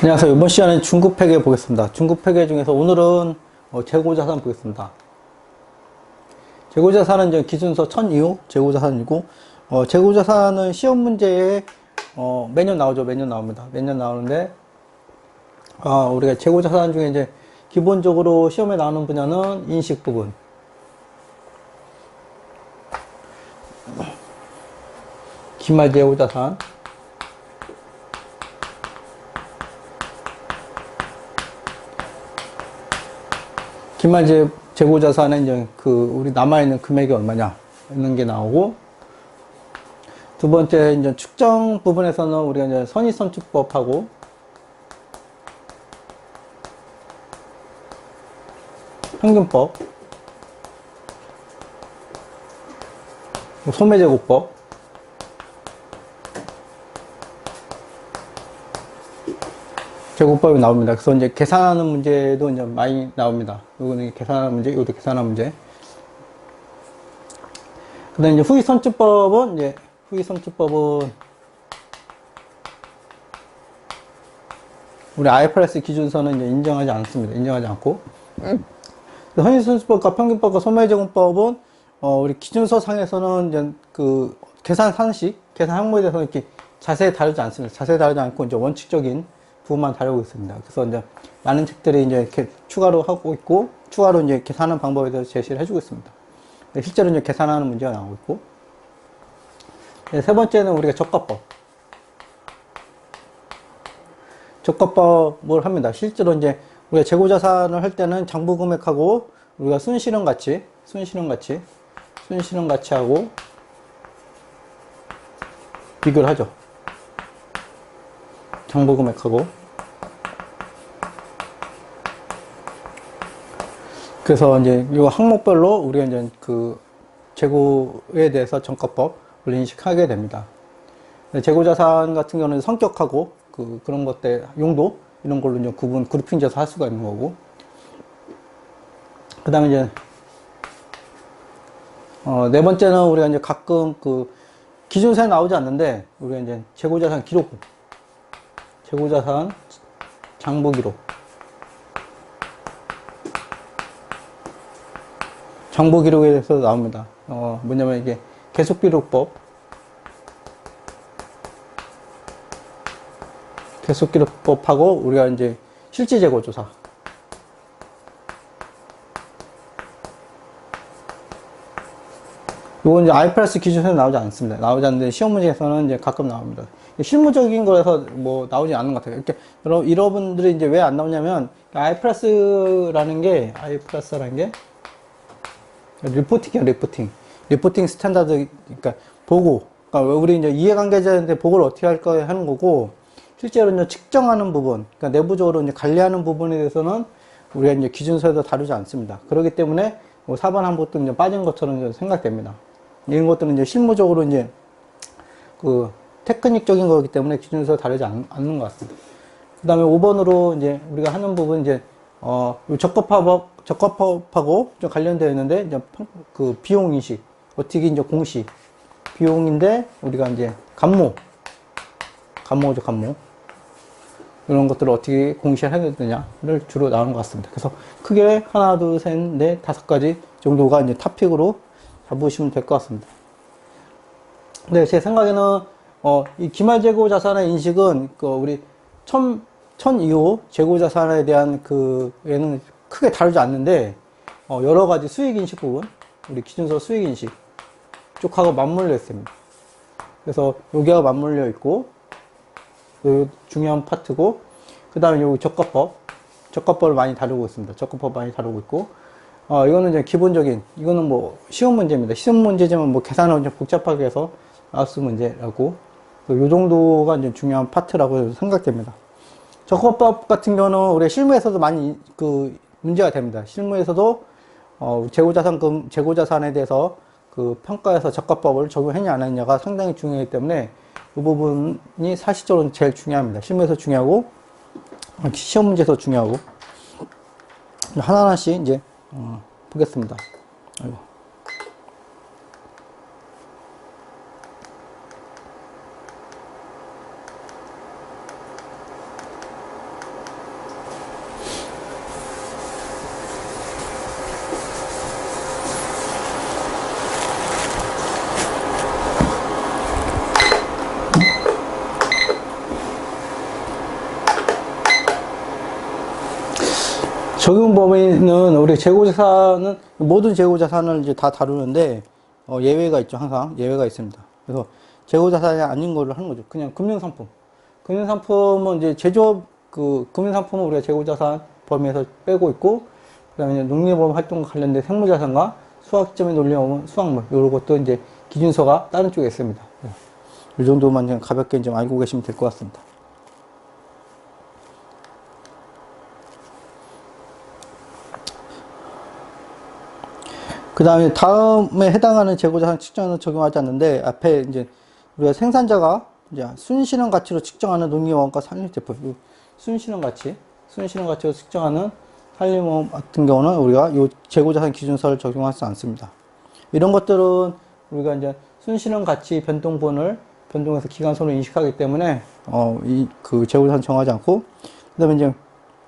안녕하세요. 이번 시간에 중국 회계 보겠습니다. 중국 회계 중에서 오늘은 재고자산 보겠습니다. 재고자산은 이제 기준서 1002호 재고자산이고, 재고자산은 시험 문제에 매년 나오죠. 매년 나옵니다. 매년 나오는데, 우리가 재고자산 중에 이제 기본적으로 시험에 나오는 분야는 인식 부분, 기말 재고자산, 기말 재고자산은 이제 우리 남아있는 금액이 얼마냐 이런 게 나오고, 두 번째 이제 측정 부분에서는 우리가 이제 선의선출법하고 평균법, 소매제고법, 제고법이 나옵니다. 그래서 이제 계산하는 문제도 이제 많이 나옵니다. 요거는 계산하는 문제, 이것도 계산하는 문제. 그 다음에 이제 후위선출법은 우리 IFRS 기준서는 이제 인정하지 않습니다. 인정하지 않고. 선의선출법과 평균법과 소매제공법은 우리 기준서 상에서는 이제 계산 상식, 계산 항목에 대해서 이렇게 자세히 다루지 않습니다. 자세히 다루지 않고 이제 원칙적인 부분만 다루고 있습니다. 그래서 이제 많은 책들이 이제 이렇게 추가로 하고 있고, 추가로 이제 계산하는 방법에 대해서 제시를 해주고 있습니다. 실제로 이제 계산하는 문제가 나오고 있고, 세 번째는 우리가 적합법을 합니다. 실제로 이제 우리가 재고자산을 할 때는 장부금액하고 우리가 순실현 가치 하고 비교를 하죠. 장부금액하고. 그래서 이제 이 항목별로 우리가 이제 재고에 대해서 적합법을 인식하게 됩니다. 재고자산 같은 경우는 성격하고 그런 것들 용도 이런 걸로 이제 그룹핑돼서 할 수가 있는 거고. 그 다음에 이제 네 번째는 우리가 이제 가끔 기준서에 나오지 않는데 우리가 이제 재고자산 기록, 재고자산 장부 기록, 장부 기록에 대해서 나옵니다. 뭐냐면 이게 계속기록법하고 우리가 이제 실질재고조사. 이건 이제 IFRS 기준서에 나오지 않습니다. 나오지 않는데 시험 문제에서는 이제 가끔 나옵니다. 실무적인 거라서 뭐 나오지 않는 것 같아요. 이렇게 여러분들이 이제 왜 안 나오냐면 IFRS라는 게 리포팅이야, 리포팅 스탠다드, 그러니까 보고. 그러니까 우리 이제 이해관계자한테 보고를 어떻게 할까 하는 거고, 실제로 이제 측정하는 부분, 그러니까 내부적으로 이제 관리하는 부분에 대해서는 우리가 이제 기준서에서 다루지 않습니다. 그렇기 때문에 뭐 4번 항목도 이제 빠진 것처럼 생각됩니다. 이런 것들은 이제 실무적으로 이제 테크닉적인 거기 때문에 기준서에 다루지 않는 것 같습니다. 그 다음에 5번으로 이제 우리가 하는 부분 이제 적합법하고 좀 관련되어 있는데, 이제 비용 인식, 어떻게 이제 공시, 비용인데, 우리가 이제 감모죠, 감모. 이런 것들을 어떻게 공시를 해야 되느냐를 주로 나오는 것 같습니다. 그래서 크게 하나, 둘, 셋, 넷, 5가지 정도가 이제 탑픽으로 잡으시면 될 것 같습니다. 네, 제 생각에는, 이 기말재고 자산의 인식은, 우리 1002호 재고자산에 대한 얘는 크게 다루지 않는데, 여러 가지 수익인식 부분, 우리 기준서 수익인식 쪽하고 맞물려 있습니다. 그래서 여기하고 맞물려 있고, 중요한 파트고, 그 다음에 여기 적합법을 많이 다루고 있습니다. 적합법 많이 다루고 있고, 이거는 이제 기본적인, 이거는 뭐 시험 문제입니다. 시험 문제지만 뭐 계산을 좀 복잡하게 해서 나왔을 문제라고, 요 정도가 이제 중요한 파트라고 생각됩니다. 적합법 같은 경우는 우리 실무에서도 많이 문제가 됩니다. 실무에서도 재고자산에 대해서 평가에서 적합법을 적용했냐 안 했냐가 상당히 중요하기 때문에 이 부분이 사실적으로 제일 중요합니다. 실무에서 중요하고 시험 문제에서 중요하고. 하나하나씩 이제 보겠습니다. 아이고. 적용 범위는 우리 재고자산은 모든 재고자산을 이제 다 다루는데 예외가 있죠. 항상 예외가 있습니다. 그래서 재고자산이 아닌 걸로 하는 거죠. 그냥 금융상품. 금융상품은 이제 제조업 금융상품은 우리가 재고자산 범위에서 빼고 있고, 그다음에 농림보험 활동과 관련된 생물자산과 수학점의 논리보험은 수확물, 요런 것도 이제 기준서가 다른 쪽에 있습니다. 이 정도만 그냥 가볍게 좀 알고 계시면 될 것 같습니다. 그 다음에 해당하는 재고자산 측정은 적용하지 않는데, 앞에 이제 우리가 생산자가 이제 순실현 가치로 측정하는 농림원가 산림제품, 순실현 가치로 측정하는 산림보험 같은 경우는 우리가 이 재고자산 기준서를 적용하지 않습니다. 이런 것들은 우리가 이제 순실현 가치 변동분을 변동해서 기간선으로 인식하기 때문에 그 재고자산 정하지 않고, 그다음에 이제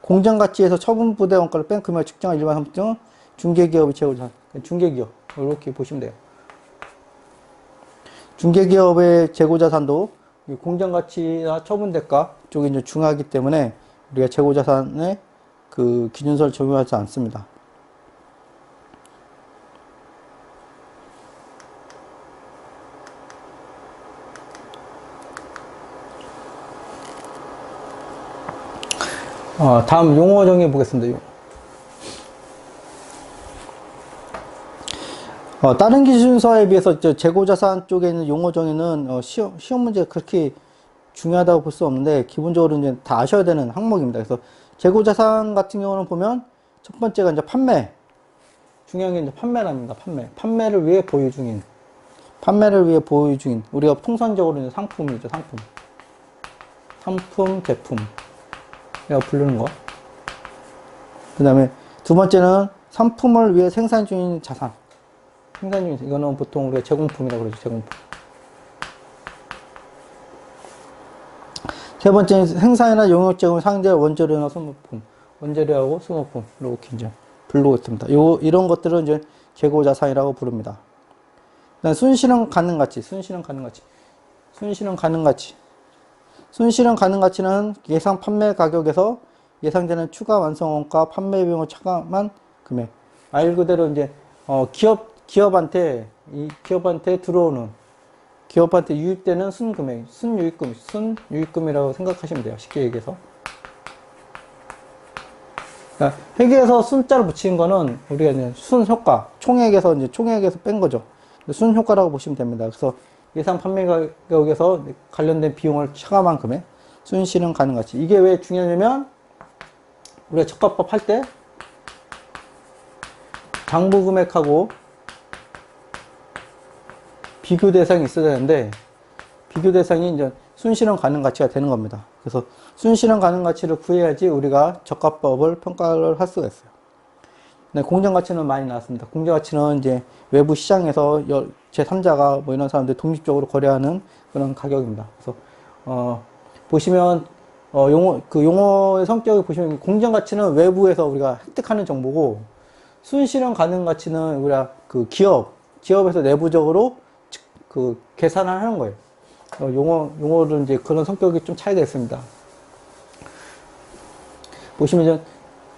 공정 가치에서 처분 부대 원가를 뺀 금액을 측정한 일반 상품은 중개기업의 재고자산, 중개기업 이렇게 보시면 돼요. 중개기업의 재고자산도 공정 가치나 처분 대가 쪽이 이제 중요하기 때문에 우리가 재고자산의 그 기준서를 적용하지 않습니다. 다음 용어 정의 보겠습니다. 다른 기준서에 비해서 재고자산 쪽에 있는 용어 정의는 시험 문제가 그렇게 중요하다고 볼 수 없는데, 기본적으로 이제 다 아셔야 되는 항목입니다. 그래서 재고자산 같은 경우는 보면 첫 번째가 이제 판매. 중요한 게 이제 판매랍니다. 판매를 위해 보유 중인. 우리가 통상적으로 이제 상품이죠, 상품. 제품. 내가 부르는 거. 그 다음에 두 번째는 상품을 위해 생산 중인 자산. 이거는 보통 우리가 제공품이라고 그러죠, 제공품. 세 번째는 생산이나 용역 제공 상대 원재료나 소모품. 원재료하고 소모품. 이렇게 이제 부르고 있습니다. 이런 것들은 이제 재고자산이라고 부릅니다. 그다음 순실현 가능 가치는 예상 판매 가격에서 예상되는 추가 완성원가 판매 비용을 차감한 금액. 말 그대로 이제 기업한테 유입되는 순금액, 순유입금이라고 생각하시면 돼요. 쉽게 얘기해서. 그러니까 회계에서 순자를 붙이는 거는 우리가 이제 순효과, 총액에서 뺀 거죠. 순효과라고 보시면 됩니다. 그래서 예상 판매 가격에서 관련된 비용을 차감한 금액, 순실현 가능 가치. 이게 왜 중요하냐면, 우리가 적합법 할 때 당부 금액하고 비교 대상이 있어야 되는데, 비교 대상이 이제 순실현 가능 가치가 되는 겁니다. 그래서 순실현 가능 가치를 구해야지 우리가 적합법을 평가를 할 수가 있어요. 네, 공정 가치는 많이 나왔습니다. 공정 가치는 이제 외부 시장에서 제3자가 뭐 이런 사람들 독립적으로 거래하는 그런 가격입니다. 그래서 보시면 용어의 성격을 보시면, 공정 가치는 외부에서 우리가 획득하는 정보고, 순실현 가능 가치는 우리가 그 기업에서 내부적으로 계산을 하는 거예요. 용어를 이제 그런 성격이 좀 차이가 있습니다. 보시면 이제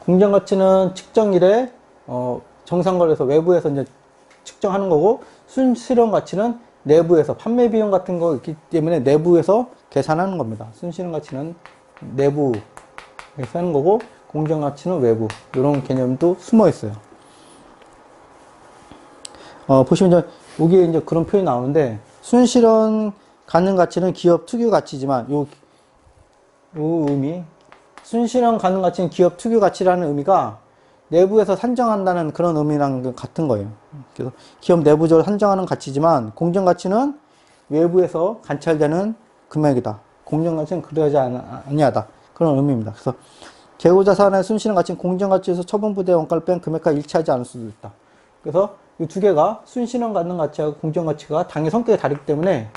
공정 가치는 측정일에 정상거래소 외부에서 이제 측정하는 거고, 순실현 가치는 내부에서 판매 비용 같은 거 있기 때문에 내부에서 계산하는 겁니다. 순실현 가치는 내부에서 하는 거고, 공정 가치는 외부. 이런 개념도 숨어 있어요. 보시면 이제 여기에 이제 그런 표현이 나오는데, 순실현 가능 가치는 기업 특유 가치지만, 요 의미, 순실현 가능 가치는 기업 특유 가치라는 의미가 내부에서 산정한다는 그런 의미랑 같은 거예요. 그래서 기업 내부적으로 산정하는 가치지만, 공정 가치는 외부에서 관찰되는 금액이다. 공정 가치는 그러지 아니하다. 그런 의미입니다. 그래서 재고자산의 순실현 가치는 공정 가치에서 처분부대 원가를 뺀 금액과 일치하지 않을 수도 있다. 그래서 이 두 개가 순실현 가능 가치하고 공정 가치가 당연히 성격이 다르기 때문에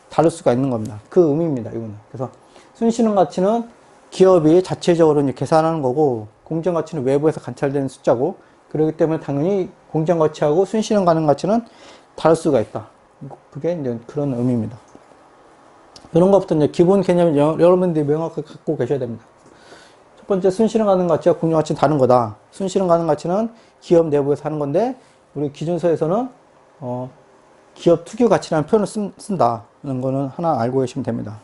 다를 수가 있는 겁니다. 그 의미입니다, 이거는. 그래서 순실현 가치는 기업이 자체적으로 이제 계산하는 거고, 공정 가치는 외부에서 관찰되는 숫자고, 그렇기 때문에 당연히 공정 가치하고 순실현 가능 가치는 다를 수가 있다. 그게 이제 그런 의미입니다. 이런 것부터 이제 기본 개념을 여러분들이 명확하게 갖고 계셔야 됩니다. 첫 번째 순실현 가능 가치와 공유 가치는 다른 거다. 순실현 가능 가치는 기업 내부에서 하는 건데 우리 기준서에서는 기업 특유 가치라는 표현을 쓴다는 거는 하나 알고 계시면 됩니다.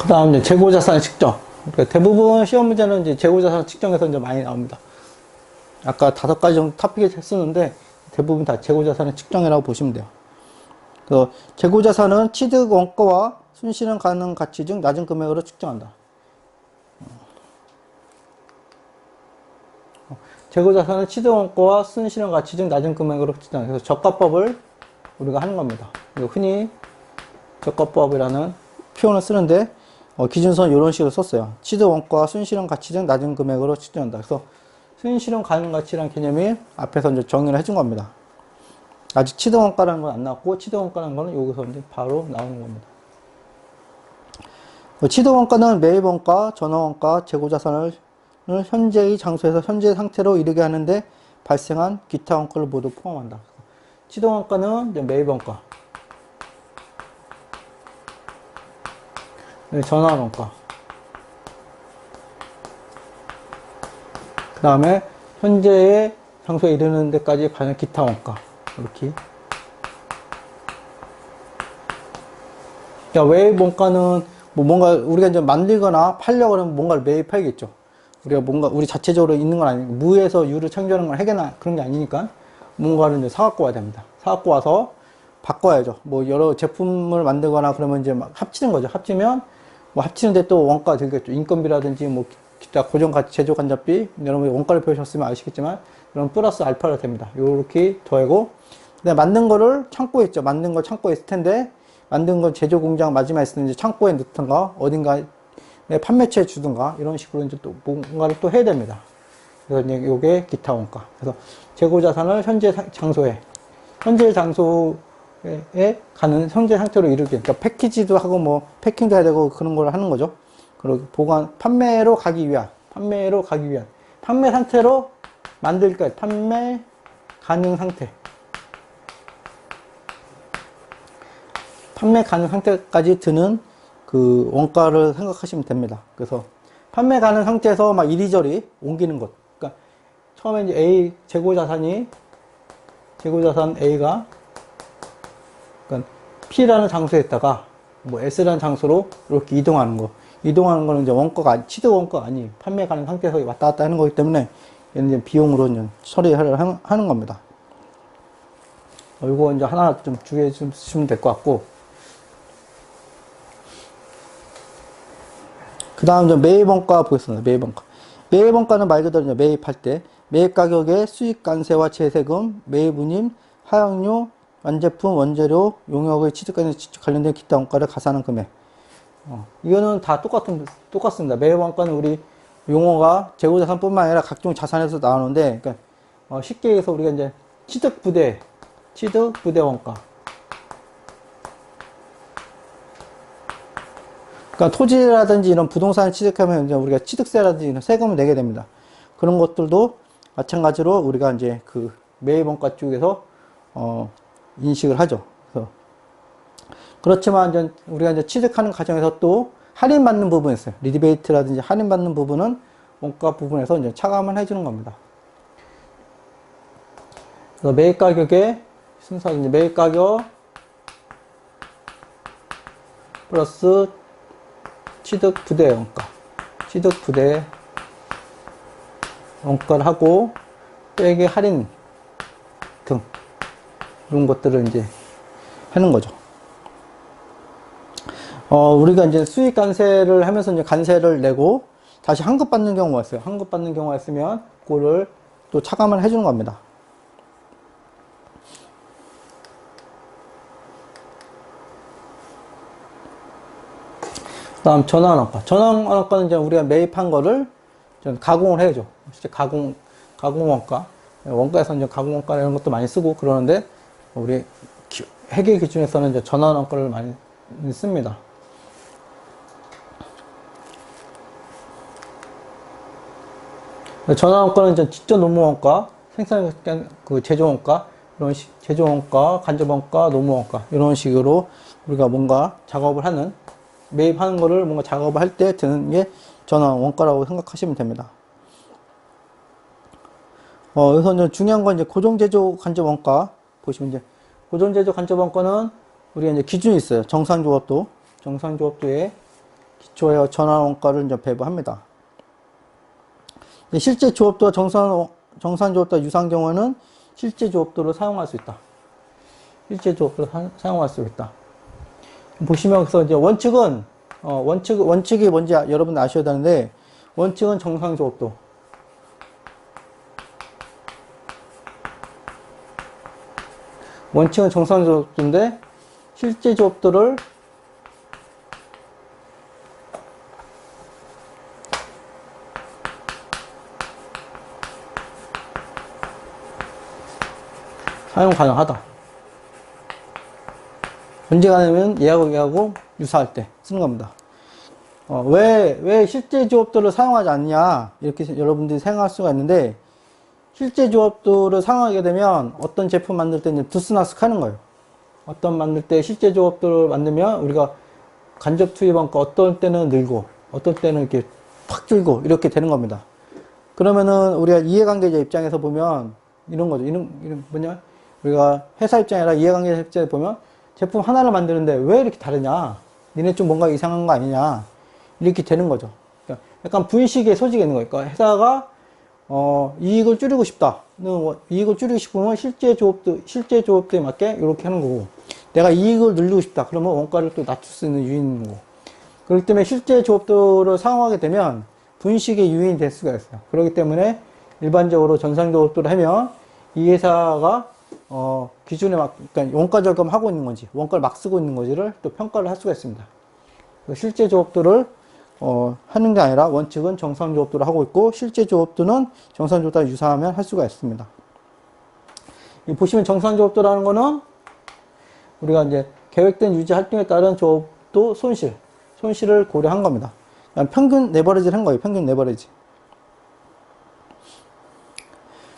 그 다음 이제 재고자산 측정. 그러니까 대부분 시험 문제는 이제 재고자산 측정에서 이제 많이 나옵니다. 아까 5가지 정도 토픽을 했었는데 대부분 다 재고자산의 측정이라고 보시면 돼요. 그래서 재고자산은 취득 원가와 순실현 가능 가치 중 낮은 금액으로 측정한다. 재고자산은 취득 원가와 순실현 가치 중 낮은 금액으로 측정한다. 그래서 저가법을 우리가 하는 겁니다. 흔히 저가법이라는 표현을 쓰는데 기준서는 이런 식으로 썼어요. 취득 원가와 순실현 가치 등 낮은 금액으로 측정한다. 그래서 순실현 가능 가치라는 개념이 앞에서 이제 정의를 해준 겁니다. 아직 취득 원가라는 건 안 나왔고, 취득 원가라는 거는 여기서 이제 바로 나오는 겁니다. 취득 원가는 매입 원가, 전환 원가, 재고자산을 현재의 장소에서 현재 상태로 이르게 하는데 발생한 기타 원가를 모두 포함한다. 취득 원가는 이제 매입 원가, 전환 원가, 그 다음에 현재의 장소에 이르는 데까지 반영 기타 원가, 이렇게. 그러니까 매입 원가는 뭐 뭔가 우리가 이제 만들거나 팔려고 하면 뭔가를 매입해야겠죠. 우리가 뭔가 우리 자체적으로 있는 건 아니고 무에서 유를 창조하는 건 해계나 그런 게 아니니까 뭔가를 이제 사갖고 와야 됩니다. 사갖고 와서 바꿔야죠. 뭐 여러 제품을 만들거나 그러면 이제 막 합치는 거죠. 합치면 뭐 합치는데 또 원가가 들겠죠. 인건비라든지 뭐 기타 고정가치, 제조간접비, 여러분이 원가를 배우셨으면 아시겠지만 그럼 플러스 알파가 됩니다. 요렇게 더하고 그다음에 만든 거를 창고에 있죠. 만든 거 창고에 있을 텐데 만든 건 제조 공장 마지막에 있을 때 이제 창고에 넣든가 어딘가에 판매처에 주든가 이런 식으로 이제 또 뭔가를 또 해야 됩니다. 그래서 이제 요게 기타 원가. 그래서 재고 자산을 현재 장소에 가는 현재 상태로 이르게. 그러니까 패키지도 하고 뭐 패킹도 해야 되고 그런 걸 하는 거죠. 그리고 판매로 가기 위한 판매 상태로 만들까지 판매 가능 상태. 판매 가능 상태까지 드는 그 원가를 생각하시면 됩니다. 그래서 판매 가능 상태에서 막 이리저리 옮기는 것. 그러니까 처음에 이제 A 재고자산 A가 그러니까 P라는 장소에 있다가 뭐 S라는 장소로 이렇게 이동하는 거. 이동하는 거는 이제 원가가 취득 원가가 아니에요. 판매 가능 상태에서 왔다 갔다 하는 거기 때문에 얘는 이제 비용으로 이제 처리를 하는 겁니다. 이거 이제 하나 좀 주의해 주시면 될 것 같고. 그 다음 이제 매입원가 보겠습니다. 매입원가. 매입원가는 말 그대로 이제 매입할 때 매입 가격의 수익 관세와 제세금, 매입운임, 하역료, 완제품, 원재료, 용역의 취득과에 관련된 기타 원가를 가산한 금액. 이거는 다 똑같습니다. 매입 원가는 우리 용어가 재고자산뿐만 아니라 각종 자산에서 나오는데, 그러니까 쉽게 얘기해서 우리가 이제 취득부대 원가. 그러니까 토지라든지 이런 부동산을 취득하면 이제 우리가 취득세라든지 이런 세금을 내게 됩니다. 그런 것들도 마찬가지로 우리가 이제 그 매입 원가 쪽에서 인식을 하죠. 그렇지만 이제 우리가 이제 취득하는 과정에서 또 할인받는 부분이 있어요. 리베이트라든지 할인받는 부분은 원가 부분에서 이제 차감을 해주는 겁니다. 그래서 매입 가격의 순서는 이제 매입 가격 플러스 취득 부대 원가, 취득 부대 원가를 하고 빼기 할인 등 이런 것들을 이제 하는 거죠. 우리가 이제 수익 관세를 하면서 이제 관세를 내고 다시 환급받는 경우가 있어요. 환급받는 경우가 있으면 그거를 또 차감을 해주는 겁니다. 그 다음 전환원가. 전환원가는 이제 우리가 매입한 거를 가공을 해야죠. 실제 가공원가. 원가에서 이제 가공원가 이런 것도 많이 쓰고 그러는데 우리 회계 기준에서는 이제 전환원가를 많이 씁니다. 전환원가는 이제 직접 노무원가, 생산 그 제조원가, 이런 식, 제조원가, 간접원가, 노무원가, 이런 식으로 우리가 뭔가 작업을 하는, 매입하는 거를 뭔가 작업을 할 때 드는 게 전환원가라고 생각하시면 됩니다. 그래서 이제 중요한 건 이제 고정제조 간접원가, 보시면 이제 고정제조 간접원가는 우리가 이제 기준이 있어요. 정상조업도에 기초하여 전환원가를 이제 배부합니다. 실제 조업도와 정산조업도가 유사한 경우에는 실제 조업도를 사용할 수 있다. 실제 조업도를 사용할 수 있다. 보시면 그래서 이제 원칙이 뭔지 여러분 아셔야 되는데, 원칙은 정상조업도. 원칙은 정상조업도인데, 실제 조업도를 사용 가능하다. 언제 가능하면 얘하고 유사할 때 쓰는 겁니다. 왜 실제 조업도를 사용하지 않냐, 이렇게 여러분들이 생각할 수가 있는데, 실제 조업도를 사용하게 되면 어떤 제품 만들 때 이제 두스나스 하는 거예요. 어떤 만들 때 실제 조업도를 만들면 우리가 간접 투입원가 어떤 때는 늘고, 어떤 때는 이렇게 팍 줄고, 이렇게 되는 겁니다. 그러면은 우리가 이해관계자 입장에서 보면 이런 거죠. 이런 뭐냐? 우리가 회사 입장이라 이해관계자 입장에 보면 제품 하나를 만드는데 왜 이렇게 다르냐? 니네 좀 뭔가 이상한 거 아니냐? 이렇게 되는 거죠. 그러니까 약간 분식의 소지가 있는 거예요. 그러니까 회사가 이익을 줄이고 싶다. 이익을 줄이고 싶으면 실제 조업도에 맞게 이렇게 하는 거고, 내가 이익을 늘리고 싶다. 그러면 원가를 또 낮출 수 있는 유인인 거고. 그렇기 때문에 실제 조업도를 사용하게 되면 분식의 유인이 될 수가 있어요. 그렇기 때문에 일반적으로 전상조업도를 하면 이 회사가 기준에 막, 그러니까 원가 절감하고 있는 건지, 원가를 막 쓰고 있는 건지를 또 평가를 할 수가 있습니다. 실제 조업도를 하는 게 아니라 원칙은 정상조업도를 하고 있고, 실제 조업도는 정상조업도와 유사하면 할 수가 있습니다. 보시면 정상조업도라는 거는 우리가 이제 계획된 유지 활동에 따른 조업도 손실을 고려한 겁니다. 평균 레버리지를 한 거예요. 평균 레버리지.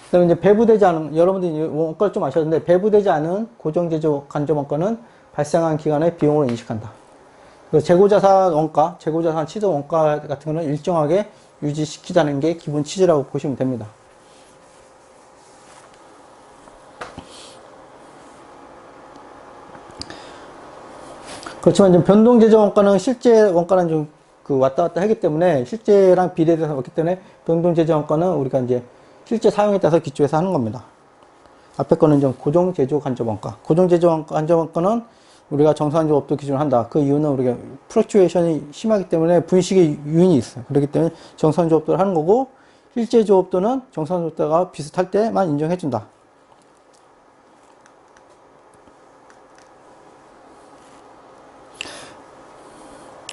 그 다음에 이제 배부되지 않은, 여러분들이 원가를 좀 아셨는데, 배부되지 않은 고정제조 간접원가는 발생한 기간의 비용으로 인식한다. 재고자산 원가, 재고자산 취득 원가 같은 거는 일정하게 유지시키자는 게 기본 취지라고 보시면 됩니다. 그렇지만 이제 변동제조 원가는 실제 원가랑 좀 왔다 갔다 하기 때문에, 실제랑 비례돼서 왔기 때문에 변동제조 원가는 우리가 이제 실제 사용에 따라서 기초해서 하는 겁니다. 앞에 거는 좀 고정제조 간접원가. 고정제조 간접원가는 우리가 정산조업도 기준을 한다. 그 이유는 우리가 플럭추에이션이 심하기 때문에 분식의 유인이 있어요. 그렇기 때문에 정산조업도를 하는 거고, 실제 조업도는 정산조업도가 비슷할 때만 인정해준다.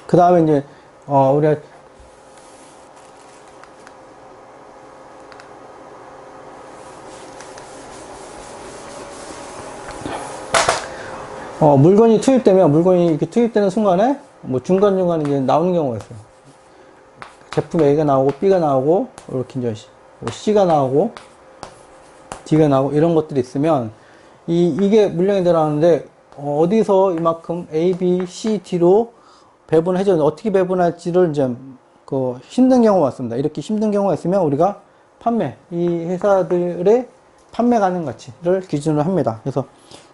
그 다음에 이제 우리가 물건이 이렇게 투입되는 순간에, 뭐 중간중간에 이제 나오는 경우가 있어요. 제품 A가 나오고, B가 나오고, 이렇게 이제 C가 나오고, D가 나오고, 이런 것들이 있으면, 이게 물량이 들어가는데, 어디서 이만큼 A, B, C, D로 배분을 해줬는데, 어떻게 배분할지를 이제, 힘든 경우가 왔습니다. 이렇게 힘든 경우가 있으면, 우리가 이 회사들의 판매 가능 가치를 기준으로 합니다. 그래서,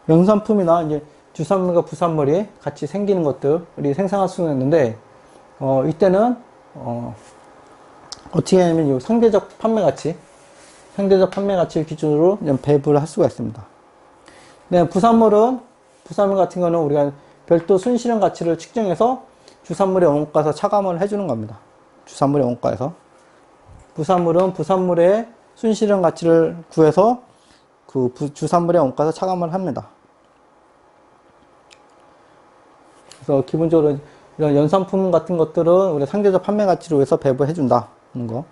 영산품이나 이제, 주산물과 부산물이 같이 생기는 것들이 생산할 수는 있는데, 이때는, 어떻게 하냐면, 이 상대적 판매 가치를 기준으로 배분을 할 수가 있습니다. 네, 부산물 같은 거는 우리가 별도 순실현 가치를 측정해서 주산물의 원가에서 차감을 해주는 겁니다. 주산물의 원가에서. 부산물은 부산물의 순실현 가치를 구해서 주산물의 원가에서 차감을 합니다. 그래서 기본적으로 이런 연산품 같은 것들은 우리 상대적 판매 가치로 해서 배분해 준다는 거.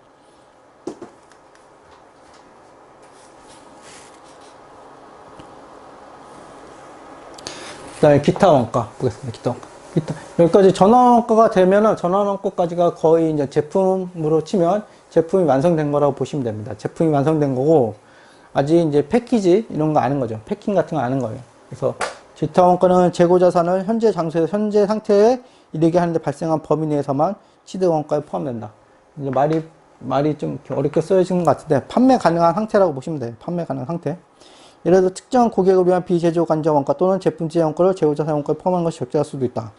그 다음에 기타 원가 보겠습니다. 기타 원가. 여기까지 전환원가가 되면은, 전환원가까지가 거의 이제 제품으로 치면 제품이 완성된 거라고 보시면 됩니다. 제품이 완성된 거고, 아직 이제 패키지 이런 거 아는 거죠. 패킹 같은 거 아는 거예요. 그래서 지타 원가는 재고 자산을 현재 장소에서 현재 상태에 이르게 하는데 발생한 범위 내에서만 취득 원가에 포함된다. 이제 말이 좀 어렵게 쓰여진 것 같은데, 판매 가능한 상태라고 보시면 돼요. 판매 가능한 상태. 예를 들어 특정 고객을 위한 비재고 간접 원가 또는 제품지의 원가를 재고 자산 원가에 포함한 것이 적절할 수도 있다.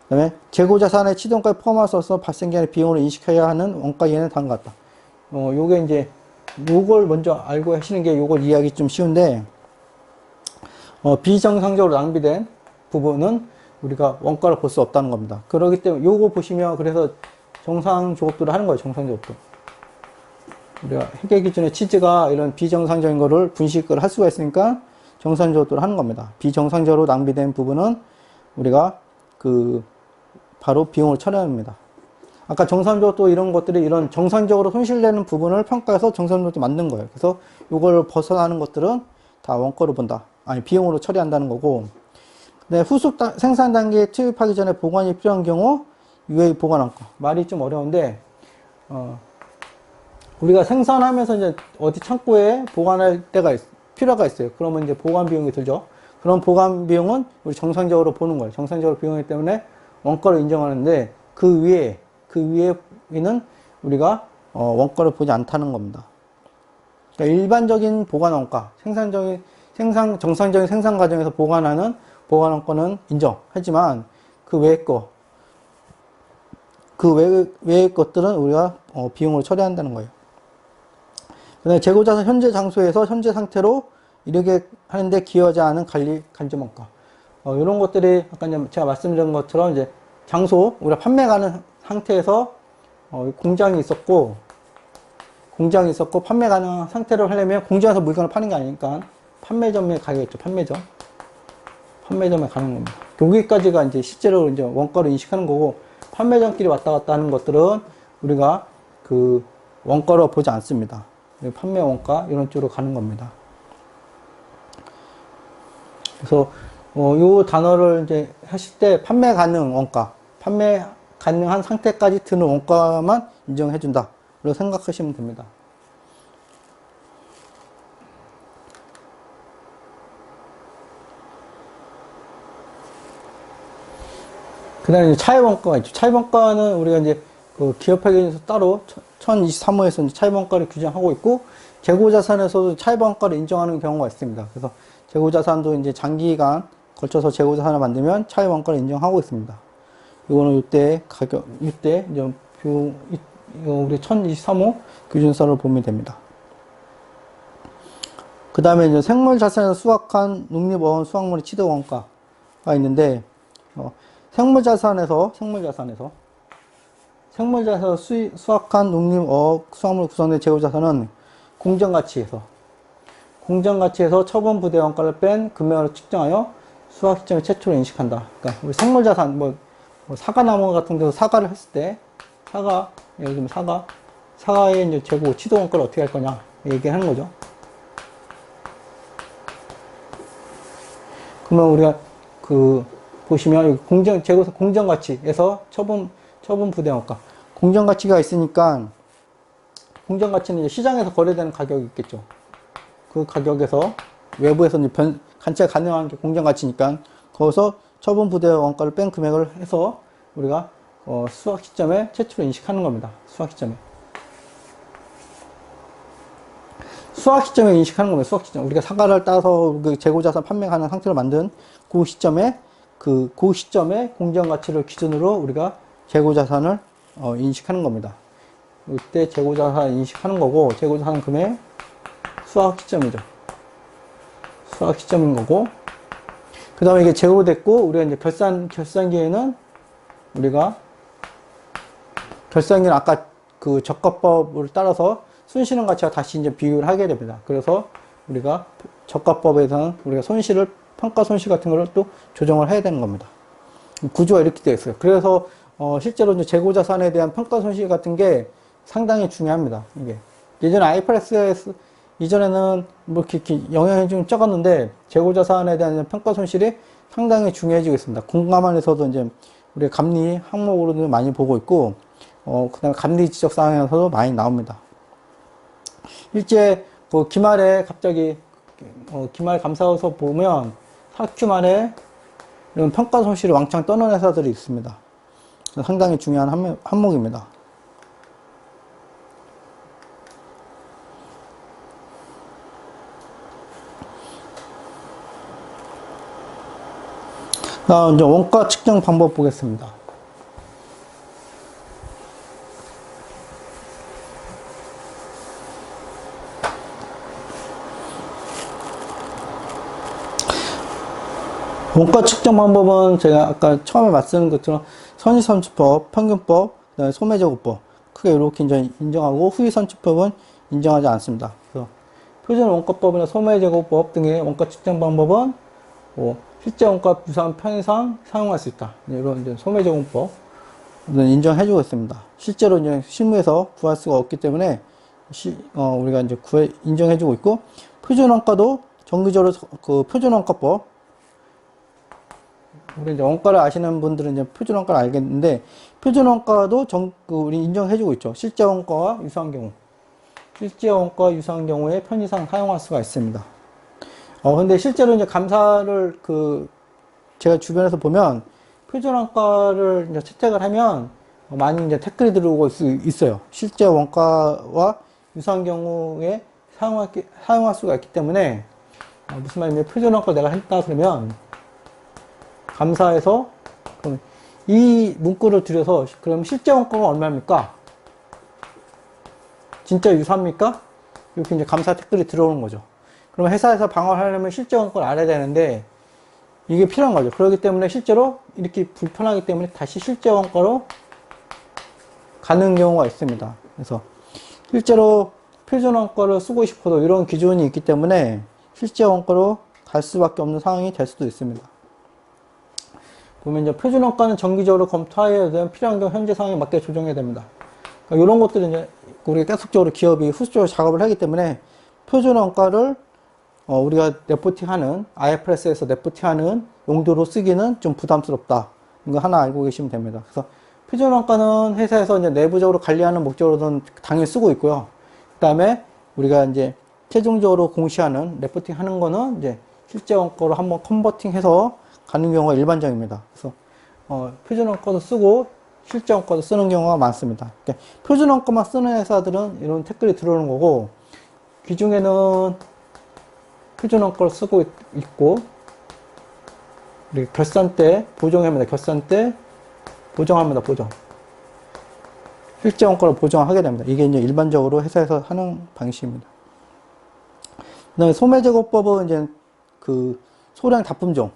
그 다음에 재고 자산의 취득 원가에 포함할 수 없어 발생기한의 비용을 인식해야 하는 원가 이해는 다음과 같다. 요게 이제 요걸 먼저 알고 하시는 게 요걸 이해하기 좀 쉬운데, 비정상적으로 낭비된 부분은 우리가 원가를 볼 수 없다는 겁니다. 그렇기 때문에 요거 보시면 그래서 정상 조업도를 하는 거예요. 정상 조업도. 우리가 회계 기준의 취지가 이런 비정상적인 거를 분식을 할 수가 있으니까 정상 조업도를 하는 겁니다. 비정상적으로 낭비된 부분은 우리가 바로 비용을 처리합니다. 아까 정상적으로 이런 것들이 이런 정상적으로 손실되는 부분을 평가해서 정상적으로 만든 거예요. 그래서 이걸 벗어나는 것들은 다 원가로 본다. 아니, 비용으로 처리한다는 거고. 네, 후속 생산 단계에 투입하기 전에 보관이 필요한 경우, 유해 보관 원가. 말이 좀 어려운데, 우리가 생산하면서 이제 어디 창고에 보관할 때가 필요가 있어요. 그러면 이제 보관 비용이 들죠. 그런 보관 비용은 우리 정상적으로 보는 거예요. 정상적으로 비용이기 때문에 원가로 인정하는데, 그 위에는 우리가 원가를 보지 않다는 겁니다. 그러니까 일반적인 보관 원가, 정상적인 생산 과정에서 보관하는 보관 원가는 인정하지만 그 외의 것들은 우리가 비용으로 처리한다는 거예요. 그다음에 재고자산 현재 장소에서 현재 상태로 이르게 하는데 기여하지 않은 관리 간접 원가. 이런 것들이 아까 제가 말씀드린 것처럼 이제 장소, 우리가 판매 가는 상태에서 공장이 있었고 판매 가능한 상태를 하려면 공장에서 물건을 파는 게 아니니까 판매점에 가야겠죠. 판매점에 가는 겁니다. 여기까지가 이제 실제로 이제 원가로 인식하는 거고, 판매점끼리 왔다 갔다 하는 것들은 우리가 원가로 보지 않습니다. 판매 원가 이런 쪽으로 가는 겁니다. 그래서 요 단어를 이제 하실 때 판매 가능 원가, 판매 가능한 상태까지 드는 원가만 인정해 준다. 라고 생각하시면 됩니다. 그 다음에 차입 원가가 있죠. 차입 원가는 우리가 이제 기업회계에서 따로 1023호에서 차입 원가를 규정하고 있고, 재고자산에서도 차입 원가를 인정하는 경우가 있습니다. 그래서 재고자산도 이제 장기간 걸쳐서 재고자산을 만들면 차입 원가를 인정하고 있습니다. 이거는 이때 이제 우리 1023호 기준서를 보면 됩니다. 그 다음에 이제 생물자산에서 수확한 농립어원 수확물의 취득 원가가 있는데, 생물자산에서 수확한 농림어업 수확물 구성된 재고자산은 공정가치에서 처분 부대 원가를 뺀 금액으로 측정하여 수확 시점에 최초로 인식한다. 그러니까 우리 생물자산, 사과나무 같은 데서 사과를 했을 때, 예를 들면 사과의 이제 재고 취득 원가를 어떻게 할 거냐 얘기하는 거죠. 그러면 우리가 보시면 재고서 공정가치에서 처분 부대 원가. 공정가치가 있으니까, 공정가치는 이제 시장에서 거래되는 가격이 있겠죠. 그 가격에서 외부에서 이제 관찰 가능한 게 공정가치니까, 거기서 처분 부대 원가를 뺀 금액을 해서 우리가 수확 시점에 최초로 인식하는 겁니다. 수확 시점에 인식하는 겁니다. 수확 시점. 우리가 사과를 따서 재고자산 판매 가능한 상태로 만든 그 시점에 공정가치를 기준으로 우리가 재고자산을 인식하는 겁니다. 이때 재고자산 인식하는 거고, 재고자산 금액 수확 시점이죠. 수확 시점인 거고, 그 다음에 이게 재고됐고, 우리가 이제 결산기에는 아까 저가법을 따라서 손실은 가치와 다시 이제 비교를 하게 됩니다. 그래서 우리가 저가법에서는 우리가 평가 손실 같은 걸 또 조정을 해야 되는 겁니다. 구조가 이렇게 되어 있어요. 그래서 실제로 이제 재고자산에 대한 평가 손실 같은 게 상당히 중요합니다. 이게 예전에 IFRS 이전에는 이렇게 영향이 좀 적었는데, 재고자산에 대한 평가 손실이 상당히 중요해지고 있습니다. 공감안에서도 이제 우리가 감리 항목으로도 많이 보고 있고, 그다음에 감리지적 사항에서도 많이 나옵니다. 실제 그 기말에 갑자기 기말 감사서 보면 학기 말에 이런 평가 손실을 왕창 떠는 회사들이 있습니다. 상당히 중요한 항목입니다. 이제 원가 측정 방법 보겠습니다. 원가 측정 방법은 제가 아까 처음에 말씀드린 것처럼 선의선취법, 평균법, 그다음에 소매제고법 크게 이렇게 이제 인정하고 후위선취법은 인정하지 않습니다. 그래서 표준 원가법이나 소매제고법 등의 원가 측정 방법은 실제 원가 유사한 편의상 사용할 수 있다. 이런 이제 소매제공법은 인정해주고 있습니다. 실제로 이제 실무에서 구할 수가 없기 때문에 우리가 이제 인정해주고 있고, 표준원가도 정기적으로 그 표준원가법, 우리 이제 원가를 아시는 분들은 이제 표준원가를 알겠는데, 표준원가도 우리 인정해주고 있죠. 실제 원가와 유사한 경우. 실제 원가와 유사한 경우에 편의상 사용할 수가 있습니다. 근데 실제로 이제 감사를 제가 주변에서 보면 표준원가를 이제 채택을 하면 많이 이제 태클이 들어오고 있어요. 실제 원가와 유사한 경우에 사용할 수가 있기 때문에, 무슨 말이냐면 표준원가 내가 했다 그러면 감사에서 그럼 이 문구를 들여서 그럼 실제 원가가 얼마입니까? 진짜 유사합니까? 이렇게 이제 감사 태클이 들어오는 거죠. 그럼 회사에서 방어를 하려면 실제 원가를 알아야 되는데 이게 필요한 거죠. 그렇기 때문에 실제로 이렇게 불편하기 때문에 다시 실제 원가로 가는 경우가 있습니다. 그래서 실제로 표준 원가를 쓰고 싶어도 이런 기준이 있기 때문에 실제 원가로 갈 수밖에 없는 상황이 될 수도 있습니다. 보면 이제 표준 원가는 정기적으로 검토해야 되는 필요한 경우 현재 상황에 맞게 조정해야 됩니다. 그러니까 이런 것들은 이제 우리가 계속적으로 기업이 후수적으로 작업을 하기 때문에 표준 원가를 우리가 레포팅하는, IFRS에서 레포팅하는 용도로 쓰기는 좀 부담스럽다. 이거 하나 알고 계시면 됩니다. 그래서 표준원가는 회사에서 이제 내부적으로 관리하는 목적으로는 당연히 쓰고 있고요. 그 다음에 우리가 이제 최종적으로 공시하는, 레포팅 하는 거는 이제 실제 원가로 한번 컨버팅해서 가는 경우가 일반적입니다. 그래서, 표준원가도 쓰고 실제 원가도 쓰는 경우가 많습니다. 그러니까 표준원가만 쓰는 회사들은 이런 태클이 들어오는 거고, 그 중에는 표준원가를 쓰고 있고, 우리 결산 때 보정합니다. 결산 때 보정합니다. 보정. 실제 원가를 보정하게 됩니다. 이게 이제 일반적으로 회사에서 하는 방식입니다. 그 다음에 소매제고법은 이제 소량 납품종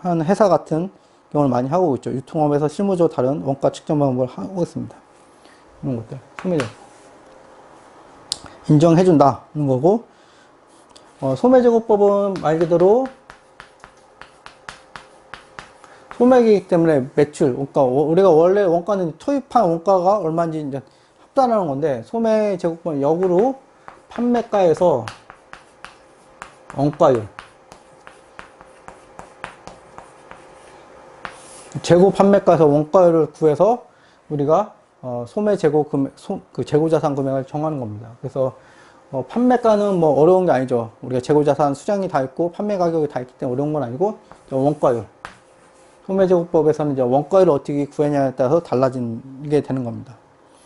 한 회사 같은 경우를 많이 하고 있죠. 유통업에서 실무적으로 다른 원가 측정 방법을 하고 있습니다. 이런 것들. 소매제고. 인정해준다는 거고, 소매제고법은 말 그대로 소매이기 때문에 매출, 그러니까 우리가 원래 원가는 투입한 원가가 얼마인지 이제 합산하는 건데, 소매제고법은 역으로 판매가에서 원가율, 재고 판매가에서 원가율을 구해서 우리가 소매 재고 금액, 재고 자산 금액을 정하는 겁니다. 그래서 판매가는 뭐 어려운 게 아니죠. 우리가 재고 자산 수량이 다 있고 판매 가격이 다 있기 때문에 어려운 건 아니고, 원가율. 소매제고법에서는 이제 원가율을 어떻게 구했냐에 따라서 달라지게 되는 겁니다.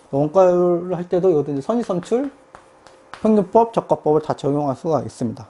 원가율을 할 때도 이것도 이제 선의선출, 평균법, 저가법을 다 적용할 수가 있습니다.